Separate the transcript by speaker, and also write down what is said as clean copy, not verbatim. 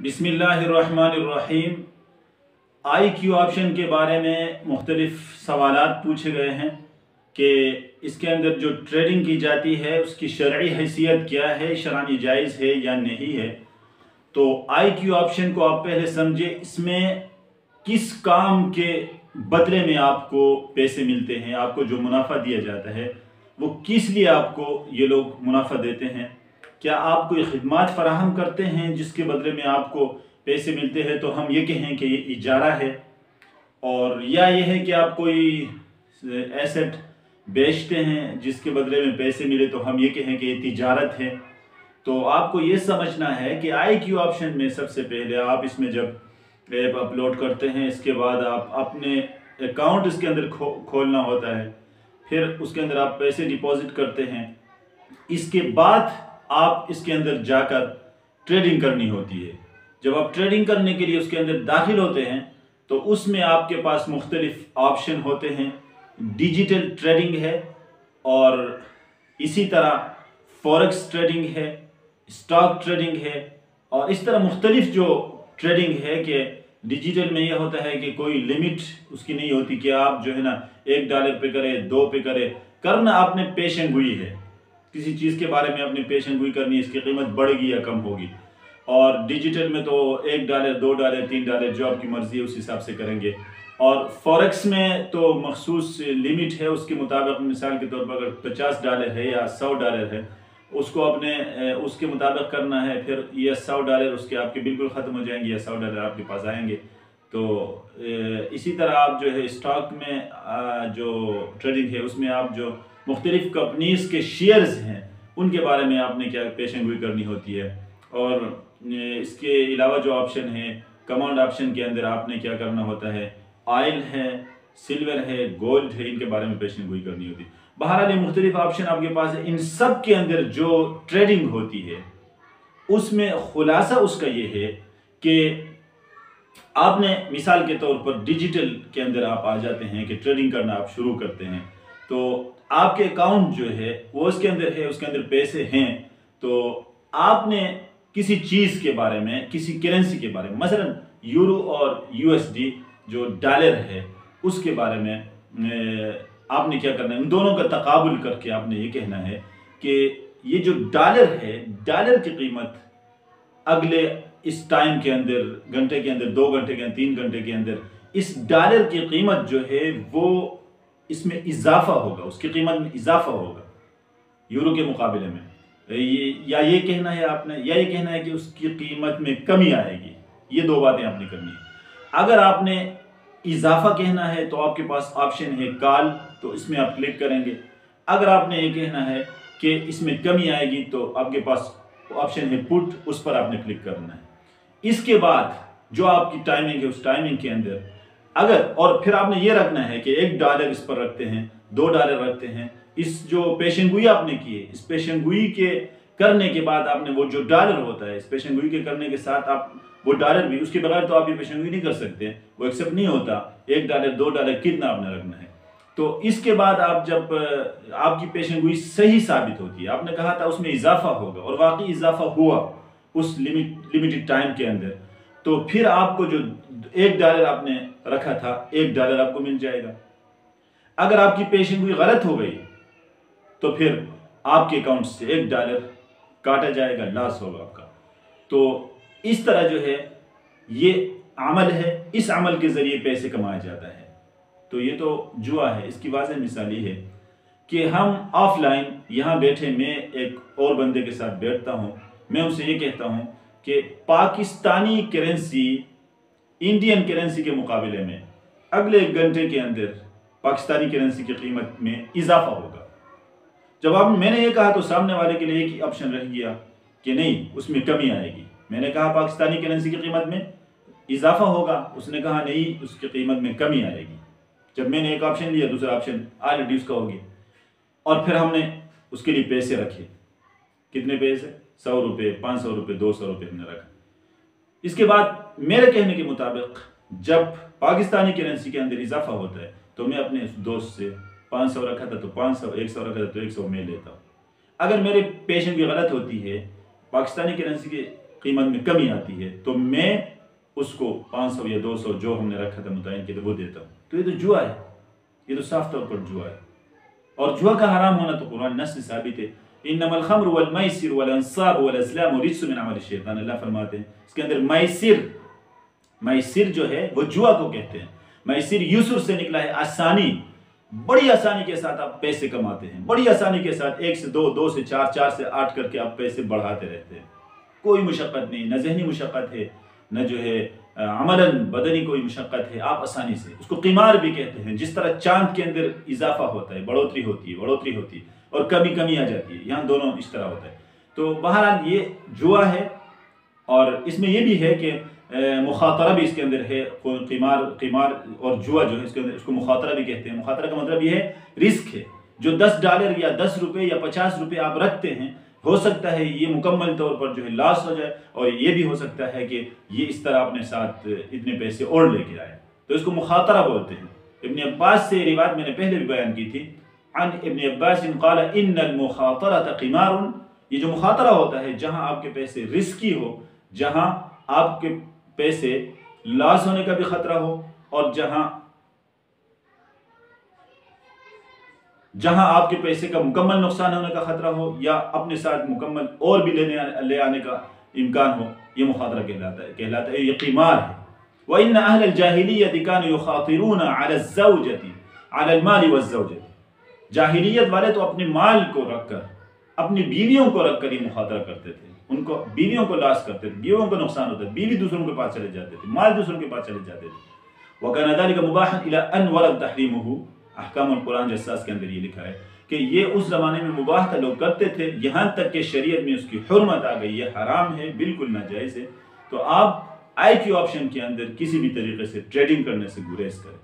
Speaker 1: बिस्मिल्लाहिर्रहमानिर्रहीम। IQ option के बारे में मुख्तलिफ सवालात पूछे गए हैं कि इसके अंदर जो ट्रेडिंग की जाती है उसकी शरई हैसियत क्या है, शरअन जायज़ है या नहीं है। तो IQ ऑप्शन को आप पहले समझे, इसमें किस काम के बदले में आपको पैसे मिलते हैं, आपको जो मुनाफा दिया जाता है वो किस लिए आपको ये लोग मुनाफा देते हैं। क्या आप कोई खिदमत फराहम करते हैं जिसके बदले में आपको पैसे मिलते हैं, तो हम ये कहें कि ये इजारा है। और या ये है कि आप कोई एसेट बेचते हैं जिसके बदले में पैसे मिले, तो हम ये कहें कि ये तिजारत है। तो आपको ये समझना है कि IQ ऑप्शन में सबसे पहले आप इसमें जब ऐप अपलोड करते हैं, इसके बाद आप अपने अकाउंट इसके अंदर खोलना होता है, फिर उसके अंदर आप पैसे डिपॉजिट करते हैं। इसके बाद आप इसके अंदर जाकर ट्रेडिंग करनी होती है। जब आप ट्रेडिंग करने के लिए उसके अंदर दाखिल होते हैं तो उसमें आपके पास मुख्तलिफ ऑप्शन होते हैं। डिजिटल ट्रेडिंग है और इसी तरह फॉरेक्स ट्रेडिंग है, स्टॉक ट्रेडिंग है, और इस तरह मुख्तलिफ जो ट्रेडिंग है कि डिजिटल में यह होता है कि कोई लिमिट उसकी नहीं होती कि आप जो है ना $1 पे करें, 2 पे करें। करना आपने पेशन गोई है, किसी चीज़ के बारे में अपनी पेशन गोई करनी है, इसकी कीमत बढ़ेगी या कम होगी। और डिजिटल में तो $1, $2, $3 जो आपकी मर्ज़ी है उस हिसाब से करेंगे। और फॉरेक्स में तो मखसूस लिमिट है, उसके मुताबिक मिसाल के तौर पर अगर $50 है या $100 है, उसको अपने उसके मुताबिक करना है। फिर ये $100 उसके आपके बिल्कुल ख़त्म हो जाएंगे या $100 आपके पास आएंगे। तो इसी तरह आप जो है स्टॉक में जो ट्रेडिंग है उसमें आप जो मुख्तलिफ कंपनीज़ के शेयर्स हैं उनके बारे में आपने क्या पेशन गोई करनी होती है। और इसके अलावा जो ऑप्शन है कमांड ऑप्शन के अंदर आपने क्या करना होता है, ऑयल है, सिल्वर है, गोल्ड है, इनके बारे में पेशन गोई करनी होती है। बहरहाल ये मुख्तलिफ ऑप्शन आपके पास है। इन सब के अंदर जो ट्रेडिंग होती है उसमें खुलासा उसका ये है कि आपने मिसाल के तौर पर डिजिटल के अंदर आप आ जाते हैं कि ट्रेडिंग करना आप शुरू करते हैं, तो आपके अकाउंट जो है वो उसके अंदर है, उसके अंदर पैसे हैं। तो आपने किसी चीज़ के बारे में, किसी करेंसी के बारे में, मसलन यूरो और USD जो डॉलर है उसके बारे में आपने क्या करना है, उन दोनों का तकाबुल करके आपने ये कहना है कि ये जो डॉलर है, डॉलर की कीमत अगले इस टाइम के अंदर, घंटे के अंदर, 2 घंटे के अंदर, 3 घंटे के अंदर इस डॉलर की कीमत जो है वो इसमें इजाफा होगा, उसकी कीमत में इजाफा होगा यूरो के मुकाबले में। ये कहना है आपने, या ये कहना है कि उसकी कीमत में कमी आएगी। ये 2 बातें आपने करनी है। अगर आपने इजाफा कहना है तो आपके पास ऑप्शन है कॉल, तो इसमें आप क्लिक करेंगे। अगर आपने ये कहना है कि इसमें कमी आएगी तो आपके पास ऑप्शन है पुट, उस पर आपने क्लिक करना है। इसके बाद जो आपकी टाइमिंग है उस टाइमिंग के अंदर अगर, और फिर आपने ये रखना है कि $1 इस पर रखते हैं, $2 रखते हैं। इस जो पेशन गोई आपने की है, इस पेशन गोई के करने के बाद आपने वो जो डॉलर होता है, इस पेशन गोई के करने के साथ आप वो डॉलर भी, उसके बगैर तो आप ये पेशन गोई नहीं कर सकते, वो एक्सेप्ट नहीं होता। $1, $2 कितना आपने रखना है। तो इसके बाद आप जब आपकी पेशन गोई सही साबित होती है, आपने कहा था उसमें इजाफा होगा और वाकई इजाफा हुआ उस लिमिटेड टाइम के अंदर, तो फिर आपको जो $1 आपने रखा था, $1 आपको मिल जाएगा। अगर आपकी पेशन गोई गलत हो गई तो फिर आपके अकाउंट से $1 काटा जाएगा, लॉस होगा आपका। तो इस तरह जो है ये अमल है, इस अमल के जरिए पैसे कमाया जाता है। तो ये तो जुआ है। इसकी वाज़ह मिसाल ये है कि हम ऑफलाइन यहाँ बैठे, मैं एक और बंदे के साथ बैठता हूँ, मैं उनसे ये कहता हूँ कि पाकिस्तानी करेंसी इंडियन करेंसी के मुकाबले में अगले 1 घंटे के अंदर पाकिस्तानी करेंसी की कीमत में इजाफा होगा। जब मैंने ये कहा तो सामने वाले के लिए एक ही ऑप्शन रह गया कि नहीं, उसमें कमी आएगी। मैंने कहा पाकिस्तानी करेंसी की कीमत में इजाफा होगा, उसने कहा नहीं, उसकी कीमत में कमी आएगी। जब मैंने एक ऑप्शन लिया, दूसरा ऑप्शन ऑलरेडी उसका हो गया। और फिर हमने उसके लिए पैसे रखे। कितने पैसे? ₹100, ₹500, ₹200 हमने रखा। इसके बाद मेरे कहने के मुताबिक जब पाकिस्तानी करेंसी के अंदर इजाफा होता है तो मैं अपने दोस्त से 500 रखा था तो 500, 100 रखा था तो 100 मैं लेता हूँ। अगर मेरे पेशन की गलत होती है, पाकिस्तानी करेंसी की قیمت میں کمی آتی ہے تو میں اس کو 500 یا 200 جو ہم نے رکھا تھا متعین کے تو وہ دیتا ہوں. تو یہ تو جوا ہے، یہ تو صاف طور پر جوا ہے. اور جوا کا حرام ہونا تو قرآن نص سے ثابت ہے. انما الخمر والمیسر والانصاب والازلام رجس من عمل الشیطان، اللہ فرماتے ہیں اس کے اندر میسر جو ہے وہ جوا کو کہتے ہیں. میسر یسر سے نکلا ہے آسانی، بڑی آسانی کے ساتھ آپ پیسے کماتے ہیں، بڑی آسانی کے ساتھ 1 سے 2، 2 سے 4، 4 سے 8 کر کے آپ پیسے بڑھاتے رہتے ہیں. کوئی مشقت نہیں، نہ ذہنی مشقت ہے، نہ جو ہے عملاً بدنی کوئی مشقت ہے، آپ آسانی سے. اس کو قمار بھی کہتے ہیں. جس طرح چاند کے اندر اضافہ ہوتا ہے، بڑھوتری ہوتی ہے اور کمی آ جاتی ہے، یہاں دونوں اس طرح ہوتا ہے. تو بہرحال یہ جوا ہے. اور اس میں یہ بھی ہے کہ مخاطرہ بھی اس کے اندر ہے. قمار اور جوا جو ہے اس کے اندر، اس کو مخاطرہ بھی کہتے ہیں. مخاطرہ کا مطلب یہ ہے رسک ہے. جو $10 یا $10 یا $50 آپ رکھتے ہیں، ہو سکتا ہے یہ مکمل طور پر جو ہے لاس ہو جائے، اور یہ بھی ہو سکتا ہے کہ یہ اس طرح اپنے ساتھ اتنے پیسے اور لے کے آئے. تو اس کو مخاطرہ بولتے ہیں. ابن عباس سے روایت میں نے پہلے بھی بیان کی تھی. عن ابن عباس قال ان المخاطرة قمار. یہ جو مخاطرہ ہوتا ہے جہاں آپ کے پیسے رسکی ہو، جہاں آپ کے پیسے لاس ہونے کا بھی خطرہ ہو، اور جہاں آپ کے پیسے کا مکمل نقصان ہونے کا خطرہ ہو، یا اپنے ساتھ مکمل اور بھی لے آنے کا امکان ہو، یہ مخاطرہ کہلاتا ہے، یہ قمار ہے. وَإِنَّ أَهْلَ الْجَاهِلِيَّةِ كَانُوا يُخَاطِرُونَ عَلَى الزَّوْجَةِ عَلَى الْمَالِ وَالزَّوْجَةِ. جاہلیت والے تو اپنے مال کو رکھ کر، اپنی بیویوں کو رکھ کر یہ مخاطرہ کرتے تھے. ان کو بیویوں کو لاس کرتے تھے، بیویوں کو نقصان ہوتا ہے، بیوی دوسروں کے پاس چلے جاتے تھے، مال دوسروں کے پاس چلے جاتے تھے. وَكَانَ ذَلِكَ مُبَاحًا إِلَىٰ أَنْ وَرَدَ تَحْرِيمُهُ. احکام القرآن جساس کے اندر یہ لکھا ہے کہ یہ اس زمانے میں مباح تھا، لوگ کرتے تھے، یہاں تک کہ شریعت میں اس کی حرمت آ گئی، یہ حرام ہے، بالکل ناجائز ہے. تو آپ IQ آپشن کے اندر کسی بھی طریقے سے ٹریڈنگ کرنے سے گریز کریں.